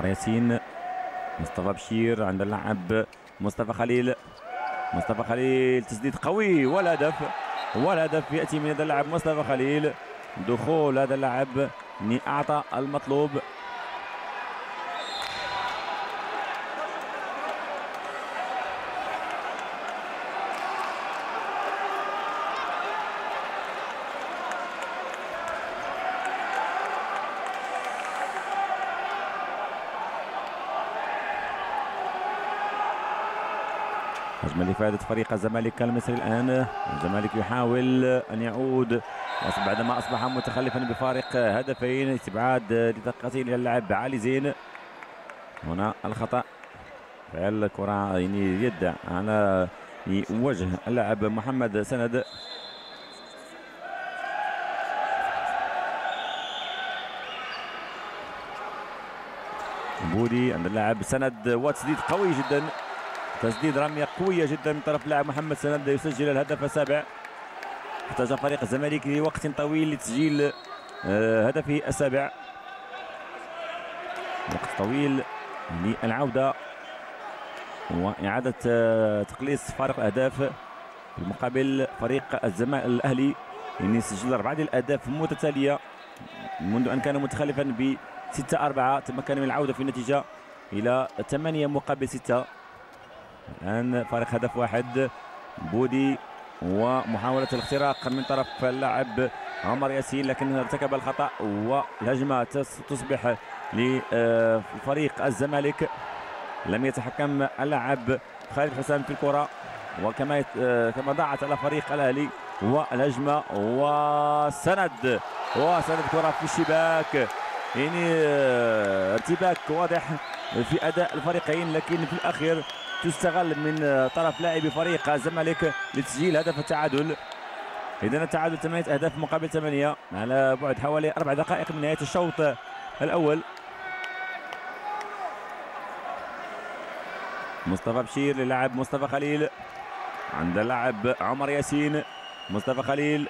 عمر ياسين، مصطفى بشير عند اللاعب مصطفى خليل. مصطفى خليل تسديد قوي والهدف، والهدف ياتي من هذا اللاعب مصطفى خليل. دخول هذا اللاعب اعطى المطلوب. هجمة لإفادة فريق الزمالك المصري. الآن الزمالك يحاول أن يعود بعدما أصبح متخلفا بفارق هدفين. استبعاد لتقاطير إلى اللاعب علي زين. هنا الخطأ، فعل كرة يد على وجه اللاعب محمد سند. بودي عند اللاعب سند وتسديد قوي جدا، تسديد رمية قوية جدا من طرف اللاعب محمد سند يسجل الهدف السابع. احتاج فريق الزمالك لوقت طويل لتسجيل هدفه السابع، وقت طويل للعودة وإعادة تقليص فارق الأهداف. في المقابل فريق الأهلي سجل 4 الأهداف متتالية منذ أن كان متخلفا ب 6-4، تمكن من العودة في النتيجة إلى 8 مقابل 6. الآن فارق هدف واحد. بودي ومحاولة الاختراق من طرف اللاعب عمر ياسين، لكن ارتكب الخطأ والهجمة تصبح لفريق الزمالك. لم يتحكم اللاعب خالد حسام في الكرة، وكما ضاعت على فريق الأهلي. والهجمة وسند كرة في الشباك، ارتباك واضح في أداء الفريقين، لكن في الأخير تستغل من طرف لاعبي فريق الزمالك لتسجيل هدف التعادل. إذن التعادل 8 أهداف مقابل 8 على بعد حوالي 4 دقائق من نهاية الشوط الأول. مصطفى بشير للاعب مصطفى خليل عند اللاعب عمر ياسين. مصطفى خليل،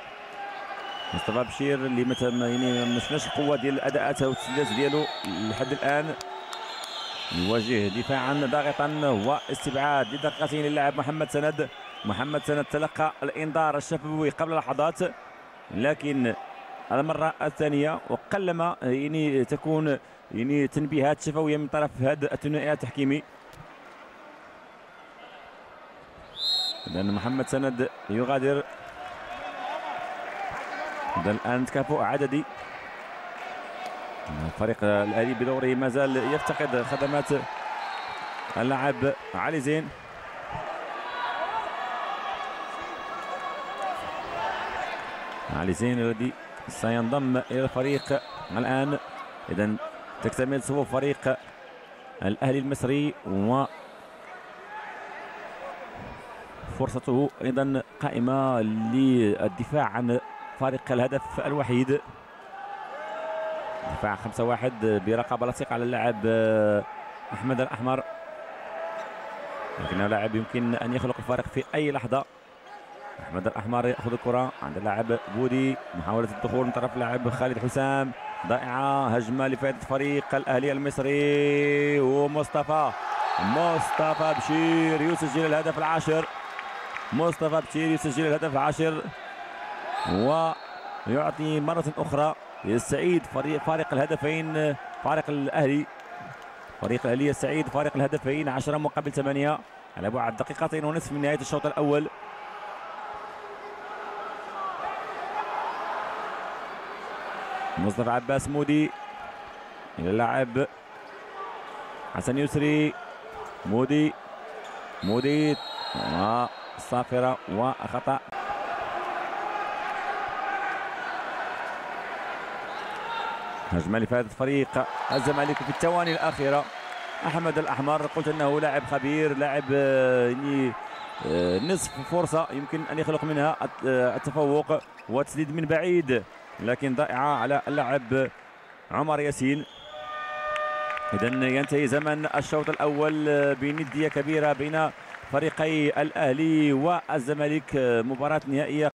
مصطفى بشير اللي ما شفناش القوة ديال الأداءات والتسديدات ديالو لحد الآن. يواجه دفاعا ضاغطا واستبعاد لدقتين للاعب محمد سند. محمد سند تلقى الانذار الشفوي قبل لحظات، لكن المرة الثانية وقلما تكون تنبيهات شفوية من طرف هذا الثنائي التحكيمي. لأن محمد سند يغادر. الآن تكافؤ عددي. الفريق الأهلي بدوره ما زال يفتقد خدمات اللاعب علي زين. علي زين الذي سينضم إلى الفريق الآن. إذن تكتمل صفوف فريق الأهلي المصري، وفرصته أيضا قائمة للدفاع عن فارق الهدف الوحيد. دفاع 5-1 برقابة لصيقة على اللاعب أحمد الأحمر، لكنه لاعب يمكن أن يخلق الفارق في أي لحظة. أحمد الأحمر يأخذ الكرة عند اللاعب بودي، محاولة الدخول من طرف اللاعب خالد حسام ضائعة. هجمة لفائدة فريق الأهلي المصري، ومصطفى بشير يسجل الهدف العاشر. مصطفى بشير يسجل الهدف العاشر ويعطي مرة أخرى يستعيد فارق الهدفين. فريق الأهلي يستعيد فارق الهدفين 10 مقابل 8 على بعد 2.5 دقائق من نهاية الشوط الأول. مصطفى عباس مودي إلى اللاعب حسن يسري. مودي صافرة وخطأ. هجمة لفائدة فريق الزمالك في الثواني الأخيرة. أحمد الأحمر قلت أنه لاعب خبير، لاعب نصف فرصة يمكن أن يخلق منها التفوق وتسديد من بعيد، لكن ضائعة على اللاعب عمر ياسين. إذن ينتهي زمن الشوط الأول بندية كبيرة بين فريقي الأهلي والزمالك، مباراة نهائية